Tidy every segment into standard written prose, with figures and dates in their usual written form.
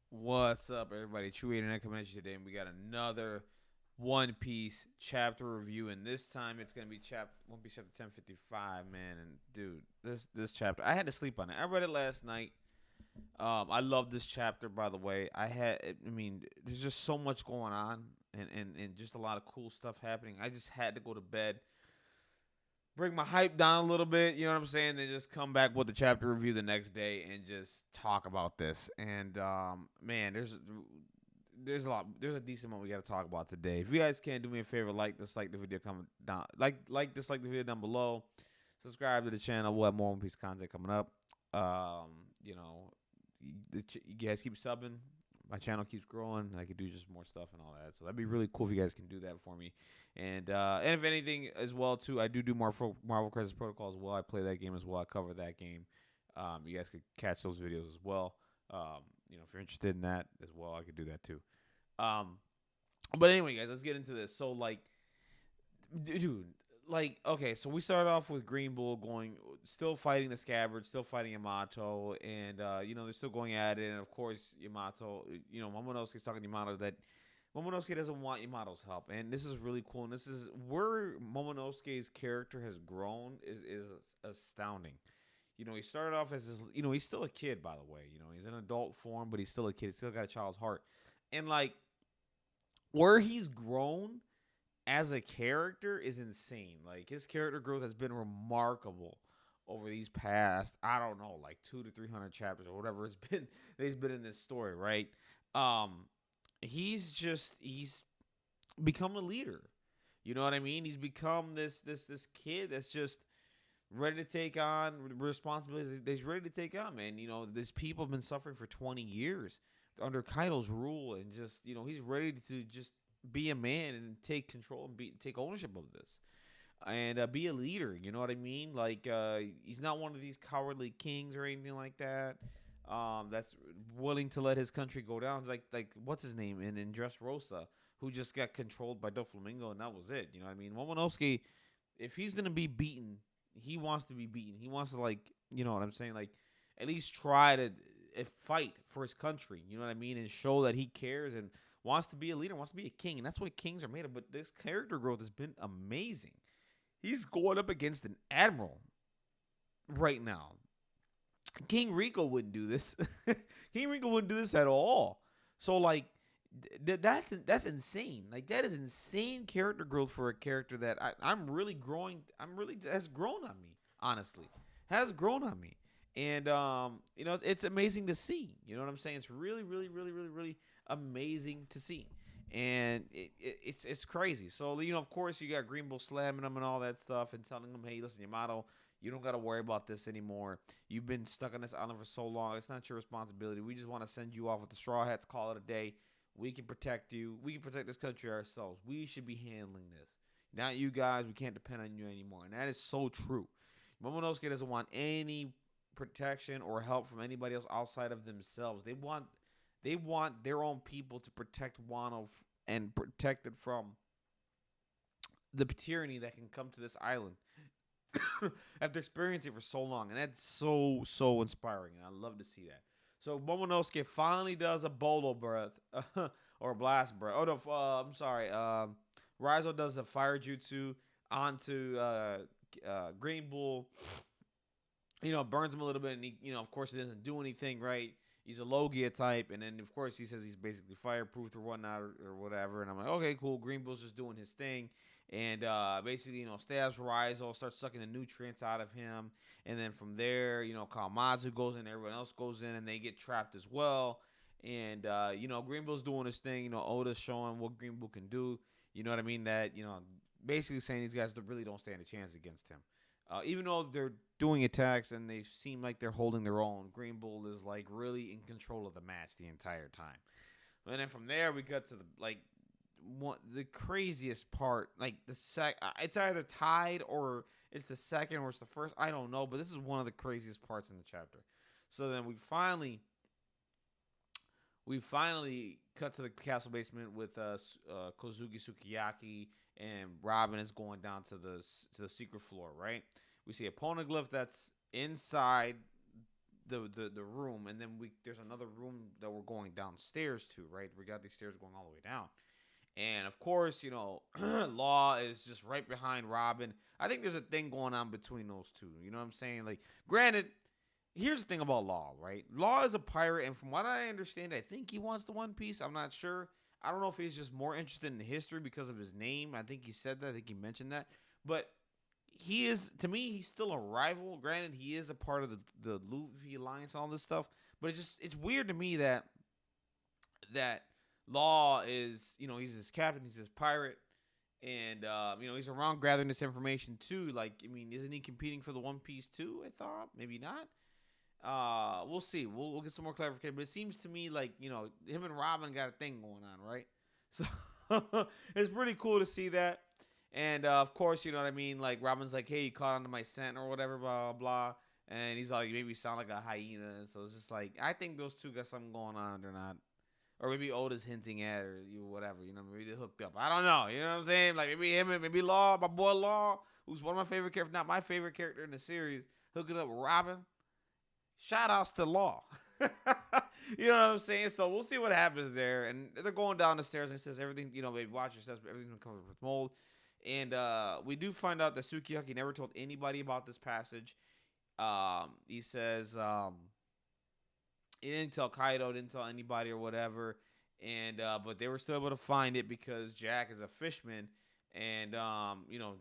What's up, everybody? True Internet coming at you today, and we got another One Piece chapter review, and this time it's gonna be One Piece chapter 1055, man. And dude, this chapter, I had to sleep on it. I read it last night. I love this chapter, by the way. I mean, there's just so much going on, and just a lot of cool stuff happening. I just had to go to bed, bring my hype down a little bit, you know what I'm saying? Then just come back with the chapter review the next day and just talk about this. And man, there's a decent amount we got to talk about today. If you guys can do me a favor, dislike the video, comment down, dislike the video down below, subscribe to the channel. We'll have more One Piece content coming up. You know, you guys keep subbing. My channel keeps growing. I can do just more stuff and all that. So that'd be really cool if you guys can do that for me. And if anything as well too, I do Marvel Crisis Protocol as well. I play that game as well. I cover that game. You guys could catch those videos as well. If you're interested in that as well, I could do that too. Um, but anyway, guys, let's get into this. So dude, okay, so we started off with Green Bull still fighting the Scabbard, still fighting Yamato, and they're still going at it. And of course, Yamato, Momonosuke's talking to Yamato that Momonosuke doesn't want Yamato's help, and this is really cool. And this is where Momonosuke's character has grown is astounding. He started off as this. He's still a kid, by the way. He's in adult form, but he's still a kid. He's still got a child's heart, and where he's grown as a character is insane. Like his character growth has been remarkable over these past, I don't know, like 200 to 300 chapters or whatever it's been that he's been in this story, right? Um, he's become a leader. You know what I mean? He's become this kid that's just ready to take on responsibilities that he's ready to take on, man. These people have been suffering for 20 years under Kaido's rule, and just he's ready to just be a man and take control and take ownership of this and be a leader. You know what I mean? He's not one of these cowardly kings or anything like that. That's willing to let his country go down. Like what's his name in Dressrosa, who just got controlled by Doflamingo, and that was it. You know what I mean? Momonosuke, if he's gonna be beaten, he wants to be beaten. He wants to you know what I'm saying? At least try to fight for his country. You know what I mean? And show that he cares and wants to be a leader, wants to be a king, and that's what kings are made of. But this character growth has been amazing. He's going up against an admiral right now. King Rico wouldn't do this. King Rico wouldn't do this at all. So that's insane. Like that is insane character growth for a character that I'm really growing. Has grown on me. Honestly, has grown on me, and it's amazing to see. You know what I'm saying? It's really, really, really, really, really amazing to see, and it's crazy. So of course, you got Green Bull slamming him and all that stuff, and telling him, "Hey, listen, Yamato, you don't got to worry about this anymore. You've been stuck on this island for so long. It's not your responsibility. We just want to send you off with the Straw Hats. Call it a day. We can protect you. We can protect this country ourselves. We should be handling this. Not you guys. We can't depend on you anymore." And that is so true. Momonosuke doesn't want any protection or help from anybody else outside of themselves. They want their own people to protect Wano and protect it from the tyranny that can come to this island after experiencing it for so long. And that's so inspiring. And I love to see that. So Momonosuke finally does a bolo breath or blast breath. Oh no, I'm sorry. Raizo does a fire jutsu onto Green Bull. Burns him a little bit, and of course, he doesn't do anything, right? He's a Logia type, and then of course he says he's basically fireproof or whatnot or whatever. And I'm like, okay, cool. Green Bull's just doing his thing, and basically, stabs Raizo, starts sucking the nutrients out of him, and then from there, Kawamatsu goes in, everyone else goes in, and they get trapped as well. And Green Bull's doing his thing. Oda's showing what Green Bull can do. You know what I mean? That basically saying these guys really don't stand a chance against him. Even though they're doing attacks and they seem like they're holding their own, Green Bull is really in control of the match the entire time. And then from there we got to the craziest part. It's either tied or it's the second or it's the first. I don't know, but this is one of the craziest parts in the chapter. So then we finally cut to the castle basement with Kozuki Sukiyaki, and Robin is going down to the secret floor, right? We see a poneglyph that's inside the room, and then there's another room that we're going downstairs to, right? We got these stairs going all the way down. And of course, Law is just right behind Robin. I think there's a thing going on between those two. You know what I'm saying? Like, granted, here's the thing about Law, right? Law is a pirate, and from what I understand, I think he wants the One Piece. I'm not sure. I don't know if he's just more interested in the history because of his name. I think he said that. I think he mentioned that. But he is, to me, he's still a rival. Granted, he is a part of the Luffy Alliance and all this stuff. But it's weird to me that Law is, he's his captain, he's his pirate, and he's around gathering this information too. Like, I mean, isn't he competing for the One Piece too? I thought maybe not. We'll see. We'll get some more clarification. But it seems to me like him and Robin got a thing going on, right? So it's pretty cool to see that. And of course, you know what I mean. Like Robin's like, "Hey, you caught onto my scent or whatever, blah blah blah." And he's like, "Maybe sound like a hyena." And so it's just like, I think those two got something going on. They're not. Or maybe Oda's hinting at, or whatever, maybe they hooked up. I don't know, you know what I'm saying? Like maybe him and maybe Law, my boy Law, who's one of my favorite characters, not my favorite character in the series, hooking up with Robin. Shout outs to Law. You know what I'm saying? So we'll see what happens there. And they're going down the stairs and it says everything, baby, watch yourself, everything's been covered with mold. And we do find out that Sukiyaki never told anybody about this passage. He says he didn't tell Kaido, didn't tell anybody or whatever. And but they were still able to find it because Jack is a fisherman. And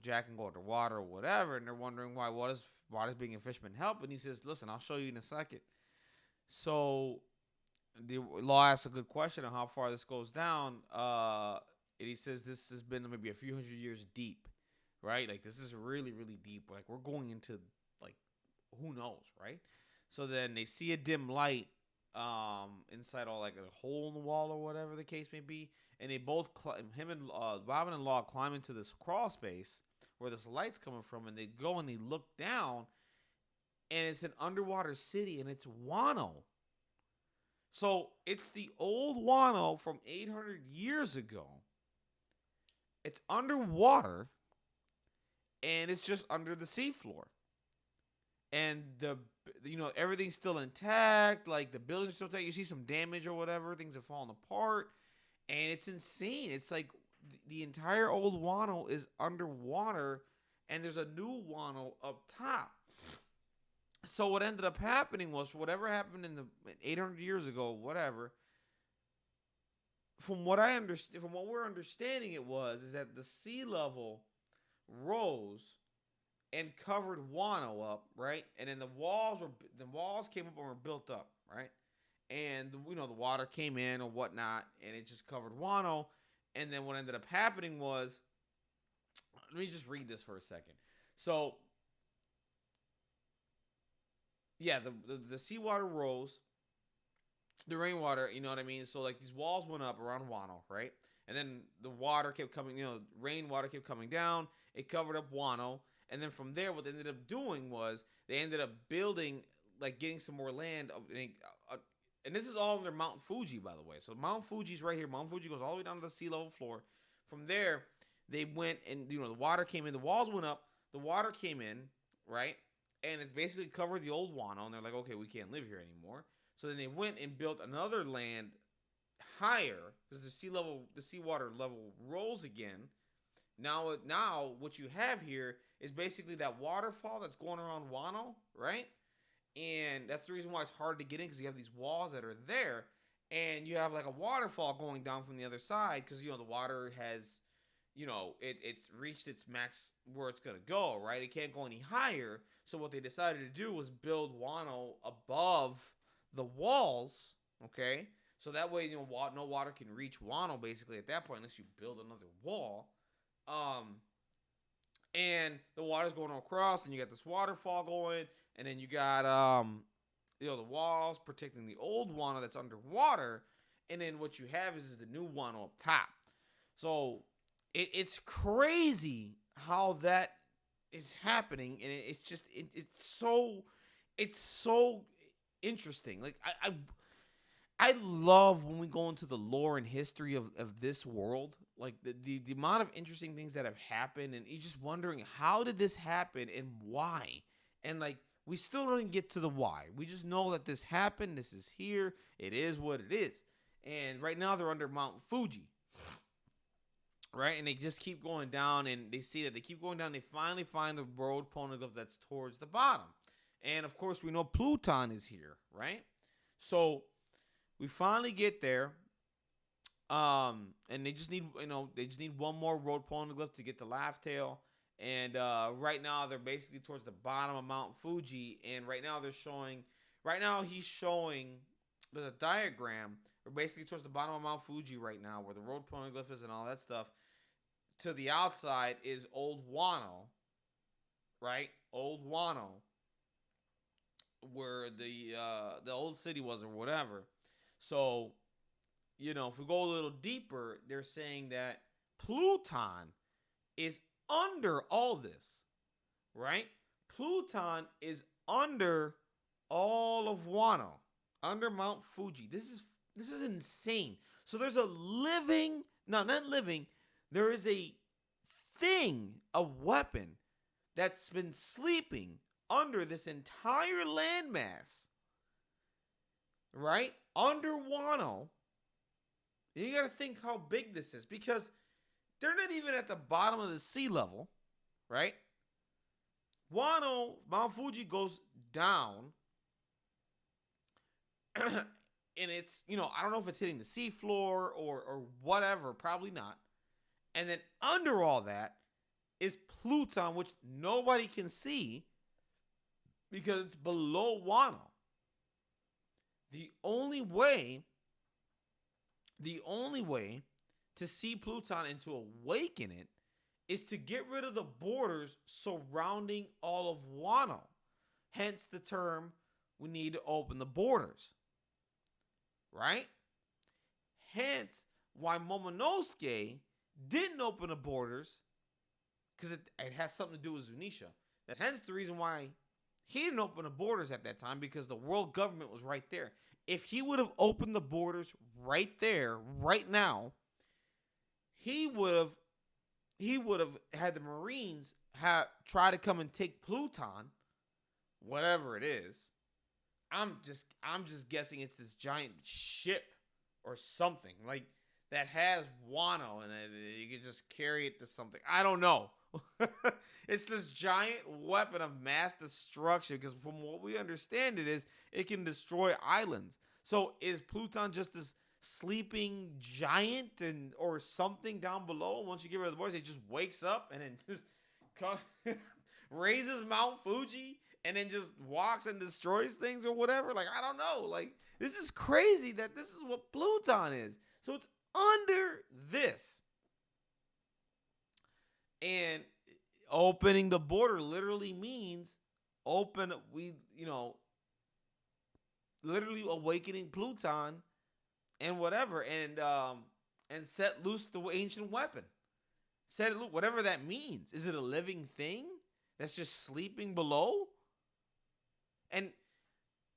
Jack can go underwater or whatever. And they're wondering why does being a fisherman help? And he says, listen, I'll show you in a second. So the Law asks a good question on how far this goes down. And he says this has been maybe a few hundred years deep, right? Like this is really, really deep. Like we're going into like who knows, right? So then they see a dim light inside all like a hole in the wall or whatever the case may be, and they both him and Robin and Law climb into this crawl space where this light's coming from, and they go and they look down, and it's an underwater city, and it's Wano. So it's the old Wano from 800 years ago. It's underwater, and it's just under the seafloor. And everything's still intact. Like the buildings are still intact. You see some damage or whatever. Things have fallen apart, and it's insane. It's like the entire old Wano is underwater, and there's a new Wano up top. So what ended up happening was whatever happened in the 800 years ago, whatever. From what I understand, from what we're understanding, is that the sea level rose and covered Wano up, right? And then the walls came up and were built up, right? And the water came in or whatnot, and it just covered Wano. And then what ended up happening was, let me just read this for a second. So, yeah, the seawater rose, the rainwater, you know what I mean? So like these walls went up around Wano, right? And then the water kept coming, rainwater kept coming down. It covered up Wano. And then from there, what they ended up doing was they ended up building, like getting some more land. And this is all under Mount Fuji, by the way. So Mount Fuji's right here. Mount Fuji goes all the way down to the sea level floor. From there, they went and, the water came in. The walls went up. The water came in, right? And it basically covered the old Wano. And they're like, okay, we can't live here anymore. So then they went and built another land higher because the seawater level rose again. Now what you have here is basically that waterfall that's going around Wano, right? And that's the reason why it's hard to get in because you have these walls that are there, and you have like a waterfall going down from the other side because the water has, it's reached its max where it's gonna go, right? It can't go any higher. So what they decided to do was build Wano above the walls, okay? So that way, no water can reach Wano basically at that point unless you build another wall. And the water's going across, and you got this waterfall going, and then you got the walls protecting the old Wano that's underwater, and then what you have is the new Wano up top. So it's crazy how that is happening, and it's just it's so interesting. Like I love when we go into the lore and history of this world, like the amount of interesting things that have happened, and you're just wondering how did this happen and why, and like We still don't get to the why. We just know that this happened. This is here. It is what it is. And right now they're under Mount Fuji. Right? And they just keep going down, and they see that they keep going down. They finally find the world poneglyph that's towards the bottom. And of course, we know Pluton is here, right? So we finally get there. And they just need, one more road poneglyph to get to Laugh Tale. And right now they're basically towards the bottom of Mount Fuji. And right now he's showing, there's a diagram. We're basically towards the bottom of Mount Fuji right now, where the road poneglyph is and all that stuff. To the outside is Old Wano, right? Old Wano, where the old city was or whatever. So, if we go a little deeper, they're saying that Pluton is under all this, right? Pluton is under all of Wano, under Mount Fuji. This is insane. So there's there is a thing, a weapon that's been sleeping under this entire landmass, right? Under Wano. You got to think how big this is, because they're not even at the bottom of the sea level, right? Wano, Mount Fuji goes down, and it's, I don't know if it's hitting the seafloor or whatever, probably not. And then under all that is Pluton, which nobody can see because it's below Wano. The only way to see Pluton and to awaken it is to get rid of the borders surrounding all of Wano. Hence the term, we need to open the borders. Right? Hence why Momonosuke didn't open the borders, because it has something to do with Zunisha. That hence the reason why he didn't open the borders at that time, because the world government was right there. If he would have opened the borders right there, right now, he would have had the Marines try to come and take Pluton, whatever it is. I'm just guessing it's this giant ship or something like that has Wano, and you can just carry it to something. I don't know. It's this giant weapon of mass destruction, because from what we understand it can destroy islands. So is Pluton just this sleeping giant or something down below? Once you get rid of the boys, it just wakes up and then just raises Mount Fuji and then just walks and destroys things or whatever? Like, I don't know. Like, this is crazy that this is what Pluton is. So it's under this. And opening the border literally means literally awakening Pluton and whatever, and set loose the ancient weapon. Set it loose, whatever that means. Is it a living thing that's just sleeping below? And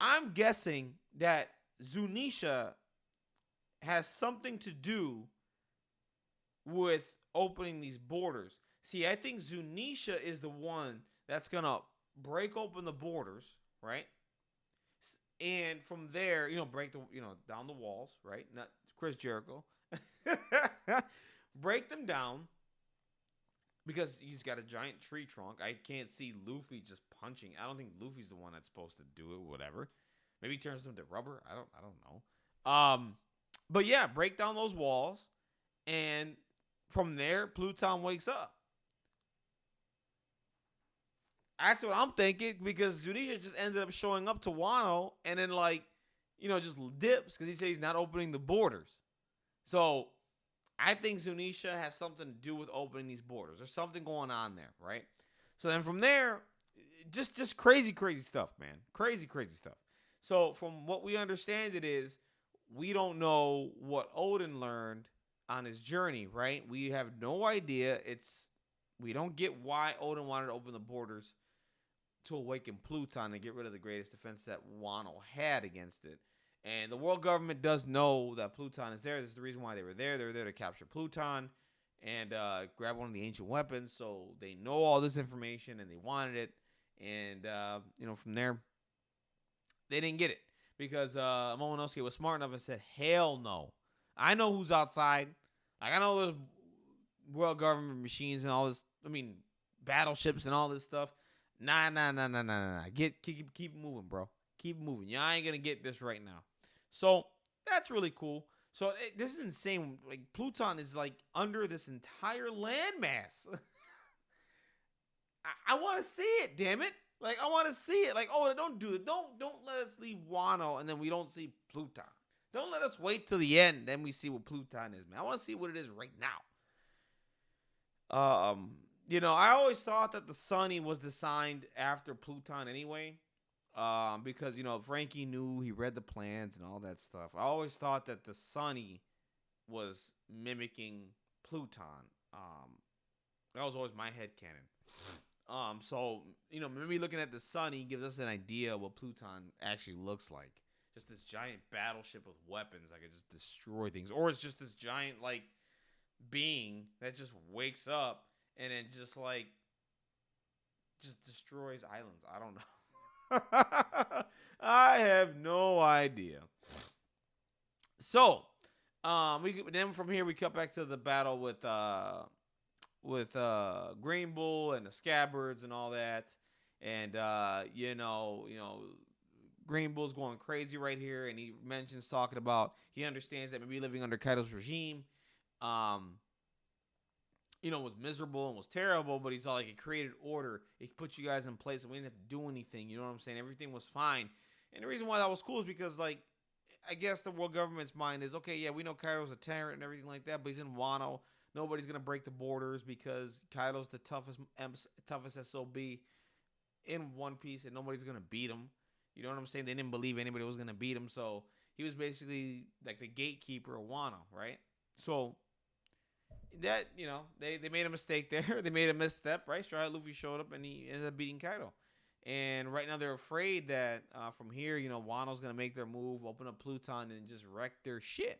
I'm guessing that Zunisha has something to do with opening these borders. See, I think Zunisha is the one that's going to break open the borders, right? And from there, break the, down the walls, right? Not Chris Jericho. Break them down, because he's got a giant tree trunk. I can't see Luffy just punching. I don't think Luffy's the one that's supposed to do it, whatever. Maybe he turns them to rubber. I don't know. But yeah, break down those walls, and from there, Pluton wakes up. That's what I'm thinking, because Zunisha just ended up showing up to Wano and then, just dips because he says he's not opening the borders. So I think Zunisha has something to do with opening these borders. There's something going on there, right? So then from there, just crazy, crazy stuff, man. Crazy, crazy stuff. So from what we understand we don't know what Odin learned on his journey, right? We have no idea. We don't get why Odin wanted to open the borders to awaken Pluton and get rid of the greatest defense that Wano had against it. And the world government does know that Pluton is there. This is the reason why they were there. They were there to capture Pluton and grab one of the ancient weapons. So they know all this information and they wanted it. And from there, they didn't get it because Momonosuke was smart enough and said, "Hell no! I know who's outside. Like I know there's world government machines and all this. I mean, battleships and all this stuff. Nah, nah, nah, nah, nah, nah. Keep moving, bro. Keep moving. Y'all ain't gonna get this right now. So that's really cool. So this is insane. Like Pluton is like under this entire landmass. I want to see it. Damn it! Like I want to see it. Like don't do it. Don't let us leave Wano and then we don't see Pluton. Don't let us wait till the end. Then we see what Pluton is, man. I want to see what it is right now. I always thought that the Sunny was designed after Pluton anyway. Because Frankie knew he read the plans and all that stuff. I always thought that the Sunny was mimicking Pluton. That was always my head canon. So maybe looking at the Sunny gives us an idea of what Pluton actually looks like. Just this giant battleship with weapons that could just destroy things, or it's just this giant like being that just wakes up and then just destroys islands. I don't know. I have no idea. So, then from here we cut back to the battle with Green Bull and the Scabbards and all that, and Green Bull's going crazy right here, and he mentions talking about he understands that maybe living under Kaido's regime, was miserable and was terrible, but he's all like, it created order. It put you guys in place, and we didn't have to do anything. You know what I'm saying? Everything was fine. And the reason why that was cool is because, like, I guess the world government's mind is, okay, yeah, we know Kaido's a tyrant and everything like that, but he's in Wano. Nobody's going to break the borders because Kaido's the toughest SOB in One Piece, and nobody's going to beat him. You know what I'm saying? They didn't believe anybody was going to beat him, so he was basically like the gatekeeper of Wano, right? So that they made a mistake there. They made a misstep, right? Straw Hat Luffy showed up and he ended up beating Kaido. And right now they're afraid that from here, Wano's gonna make their move, open up Pluton, and just wreck their shit.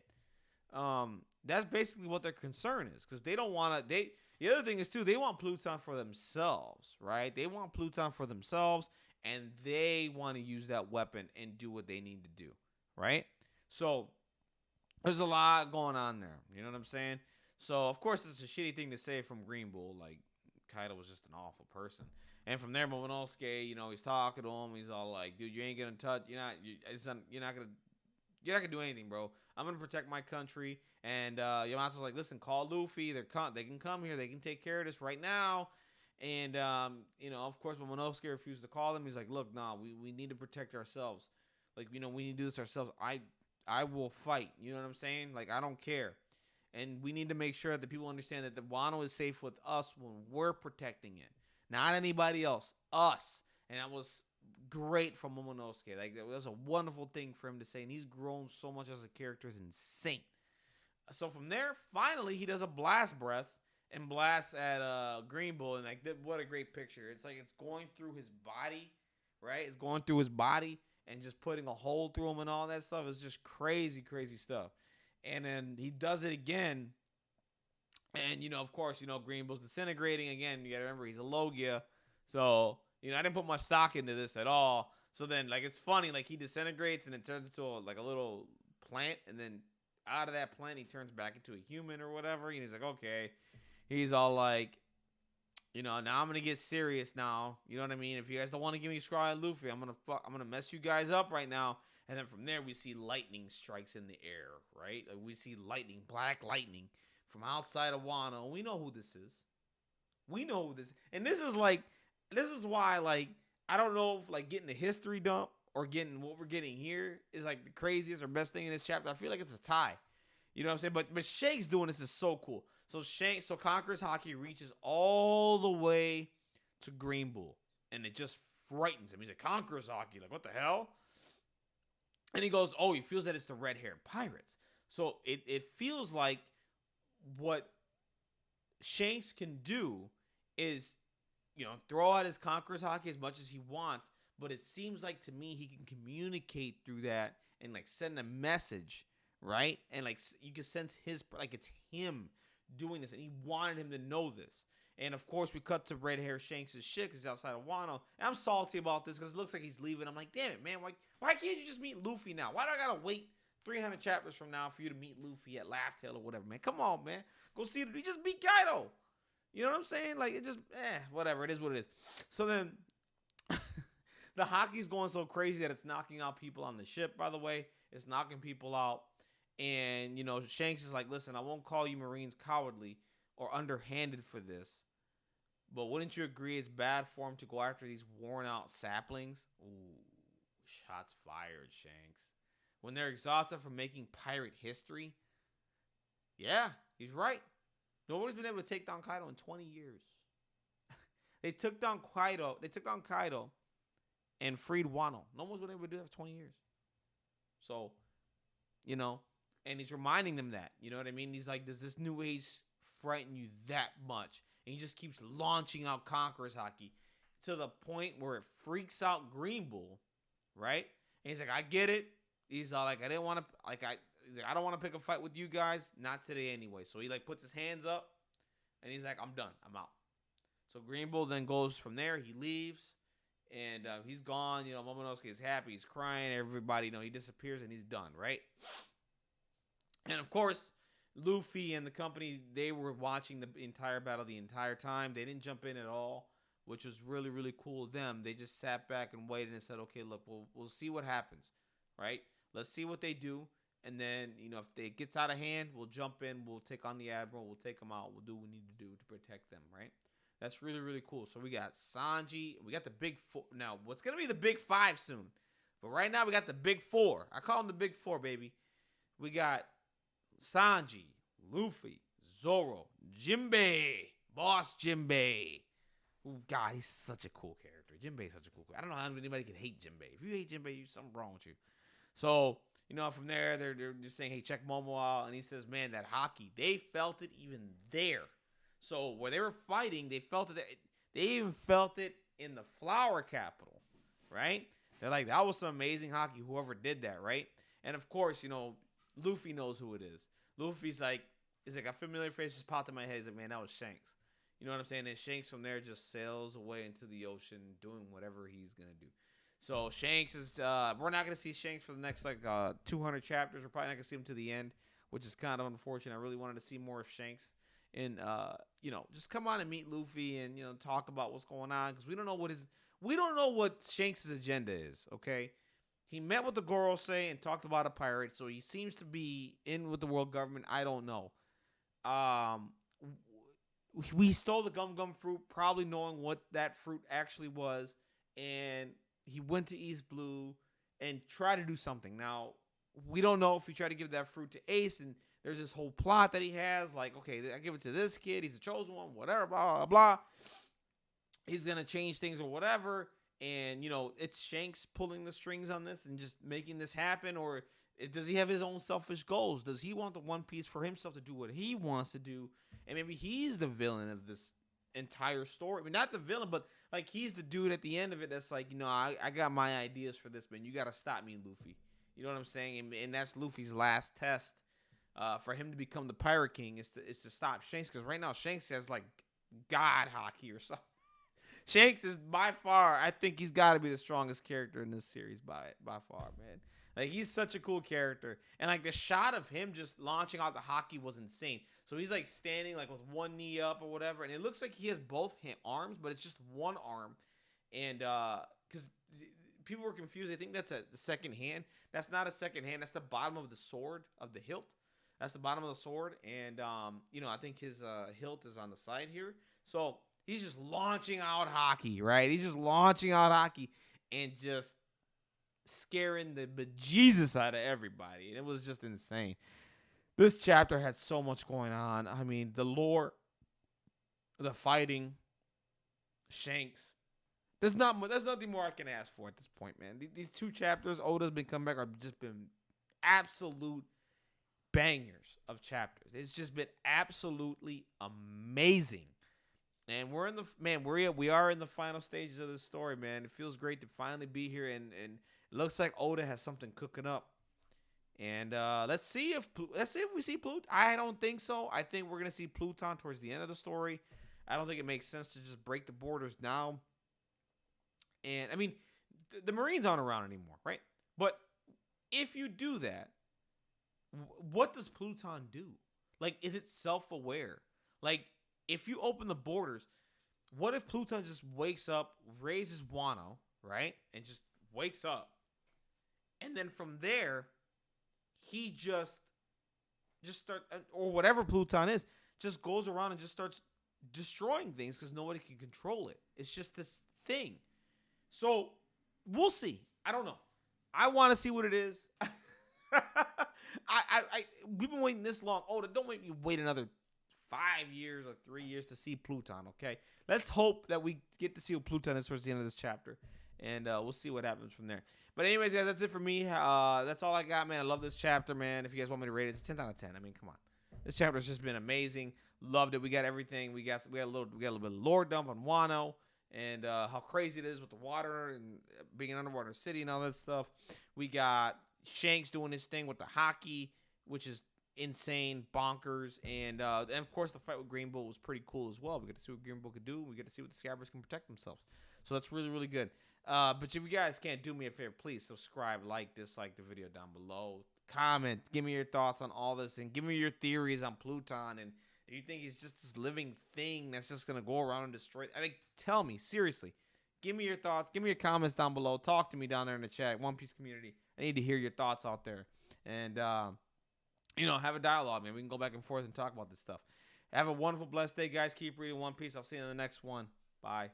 That's basically what their concern is, because they don't want to. The other thing is too, they want Pluton for themselves, right? They want Pluton for themselves, and they want to use that weapon and do what they need to do, right? So there's a lot going on there. You know what I'm saying? So of course it's a shitty thing to say from Green Bull. Like Kaido was just an awful person. And from there, Momonosuke, he's talking to him. He's all like, "Dude, you ain't gonna touch. You're not gonna do anything, bro. I'm gonna protect my country." And Yamato's like, "Listen, call Luffy. They can come here. They can take care of this right now." And of course, Momonosuke refused to call them. He's like, "Look, nah, we need to protect ourselves. Like, we need to do this ourselves. I will fight. You know what I'm saying? Like, I don't care." And we need to make sure that people understand that the Wano is safe with us when we're protecting it. Not anybody else. Us. And that was great from Momonosuke. Like, that was a wonderful thing for him to say. And he's grown so much as a character. It's insane. So from there, finally, he does a blast breath and blasts at Green Bull. And, like, what a great picture. It's like it's going through his body, right? It's going through his body and just putting a hole through him and all that stuff. It's just crazy, crazy stuff. And then he does it again. And, of course, Green Bull's disintegrating again. You got to remember, he's a Logia. So, I didn't put much stock into this at all. So then, like, it's funny. Like, he disintegrates and it turns into, a little plant. And then out of that plant, he turns back into a human or whatever. And he's like, okay. He's all like, now I'm going to get serious now. You know what I mean? If you guys don't want to give me Straw and Luffy, I'm going to mess you guys up right now. And then from there, we see lightning strikes in the air, right? Like we see lightning, black lightning from outside of Wano. We know who this is. We know who this is. And this is why, like, I don't know if, like, getting a history dump or getting what we're getting here is, like, the craziest or best thing in this chapter. I feel like it's a tie. You know what I'm saying? But Shanks doing this is so cool. So Conqueror's Haki reaches all the way to Green Bull. And it just frightens him. He's like, Conqueror's Haki. Like, what the hell? And he goes, oh, he feels that it's the red-haired pirates. So it feels like what Shanks can do is, throw out his Conqueror's Haki as much as he wants. But it seems like to me he can communicate through that and, like, send a message, right? And, like, you can sense his, like, it's him doing this. And he wanted him to know this. And of course, we cut to red hair Shanks' shit because he's outside of Wano. And I'm salty about this because it looks like he's leaving. I'm like, damn it, man. Why can't you just meet Luffy now? Why do I gotta wait 300 chapters from now for you to meet Luffy at Laugh Tale or whatever, man? Come on, man. Go see it. You just beat Kaido. You know what I'm saying? Like, it just, whatever. It is what it is. So then, the hockey's going so crazy that it's knocking out people on the ship, by the way. It's knocking people out. And, you know, Shanks is like, listen, I won't call you Marines cowardly or underhanded for this. But wouldn't you agree it's bad form to go after these worn out saplings? Ooh, shots fired, Shanks. When they're exhausted from making pirate history? Yeah, he's right. Nobody's been able to take down Kaido in 20 years. They took down Kaido. And freed Wano. No one's been able to do that for 20 years. So, you know, and he's reminding them that. You know what I mean? He's like, does this new age frighten you that much? And he just keeps launching out Conqueror's Haki to the point where it freaks out Green Bull, right? And he's like, I get it. He's all like, I don't want to pick a fight with you guys. Not today anyway. So he like puts his hands up and he's like, I'm done. I'm out. So Green Bull then goes from there. He leaves and he's gone. You know, Momonosuke is happy. He's crying. Everybody, you know, he disappears and he's done, right? And of course, Luffy and the company, they were watching the entire battle the entire time. They didn't jump in at all, which was really, really cool of them. They just sat back and waited and said, okay, look, we'll see what happens, right? Let's see what they do. And then, you know, if it gets out of hand, we'll jump in. We'll take on the Admiral. We'll take them out. We'll do what we need to do to protect them, right? That's really, really cool. So we got Sanji. We got the big four. Now, what's going to be the big five soon? But right now, we got the big four. I call them the big four, baby. We got Sanji, Luffy, Zoro, Jinbei, Boss Jinbei. Oh, God, he's such a cool character. Jinbei's such a cool character. I don't know how anybody can hate Jinbei. If you hate Jinbei, there's something wrong with you. So, you know, from there, they're just saying, hey, check Momo out. And he says, man, that hockey, they felt it even there. So where they were fighting, they felt it. They even felt it in the Flower Capital, right? They're like, that was some amazing hockey, whoever did that, right? And, of course, you know, Luffy knows who it is. Luffy's like, it's like a familiar face just popped in my head. He's like, man, that was Shanks. You know what I'm saying? And Shanks from there just sails away into the ocean doing whatever he's going to do. So Shanks is, we're not going to see Shanks for the next, 200 chapters. We're probably not going to see him to the end, which is kind of unfortunate. I really wanted to see more of Shanks. And, you know, just come on and meet Luffy and, you know, talk about what's going on. Because we don't know what Shanks' agenda is, okay? He met with the Gorosei and talked about a pirate. So he seems to be in with the world government. I don't know. We stole the Gum Gum fruit, probably knowing what that fruit actually was. And he went to East Blue and tried to do something. Now, we don't know if he tried to give that fruit to Ace and there's this whole plot that he has. Like, okay, I give it to this kid. He's the chosen one, whatever, blah, blah, blah. He's going to change things or whatever. And, you know, it's Shanks pulling the strings on this and just making this happen. Or does he have his own selfish goals? Does he want the One Piece for himself to do what he wants to do? And maybe he's the villain of this entire story. I mean, not the villain, but, like, he's the dude at the end of it that's like, you know, I got my ideas for this, man. You got to stop me, Luffy. You know what I'm saying? And that's Luffy's last test. For him to become the Pirate King is to stop Shanks, because right now Shanks has like God hockey or something. Shanks is by far, I think he's got to be the strongest character in this series by far, man. Like, he's such a cool character, and like the shot of him just launching out the hockey was insane. So he's like standing like with one knee up or whatever, and it looks like he has both arms, but it's just one arm, and because people were confused, they think that's the second hand. That's not a second hand. That's the bottom of the sword of the hilt. That's the bottom of the sword. And, you know, I think his hilt is on the side here. So he's just launching out hockey, right? He's just launching out hockey and just scaring the bejesus out of everybody. And it was just insane. This chapter had so much going on. I mean, the lore, the fighting, Shanks. There's nothing more I can ask for at this point, man. These two chapters, Oda's been coming back, have just been absolute bangers of chapters. It's just been absolutely amazing. And we are in the final stages of this story, man. It feels great to finally be here, and it looks like Oda has something cooking up. And let's see if we see Pluton. I don't think so. I think we're gonna see Pluton towards the end of the story. I don't think it makes sense to just break the borders now. And I mean, the Marines aren't around anymore, right? But if you do that, what does Pluton do? Like, is it self-aware? Like, if you open the borders, what if Pluton just wakes up, raises Wano, right? And just wakes up. And then from there, he just start, or whatever Pluton is, just goes around and just starts destroying things because nobody can control it. It's just this thing. So we'll see. I don't know. I want to see what it is. We've been waiting this long. Oh, don't make me wait another 5 years or 3 years to see Pluton. Okay, let's hope that we get to see what Pluton is towards the end of this chapter, and we'll see what happens from there. But anyways, guys, that's it for me. That's all I got, man. I love this chapter, man. If you guys want me to rate it, it's a 10 out of 10. I mean, come on. This chapter has just been amazing. Loved it. We got everything. We got a little bit of lore dump on Wano and how crazy it is with the water and being an underwater city and all that stuff. We got Shanks doing his thing with the hockey, which is insane, bonkers, and of course the fight with Green Bull was pretty cool as well. We get to see what Green Bull could do. We get to see what the Scabbards can protect themselves. So that's really, really good. But if you guys can't do me a favor, please subscribe, dislike the video down below. Comment, give me your thoughts on all this, and give me your theories on Pluton. And if you think he's just this living thing that's just going to go around and destroy, tell me, seriously. Give me your thoughts. Give me your comments down below. Talk to me down there in the chat. One Piece community. I need to hear your thoughts out there. And, have a dialogue, man. We can go back and forth and talk about this stuff. Have a wonderful, blessed day, guys. Keep reading One Piece. I'll see you in the next one. Bye.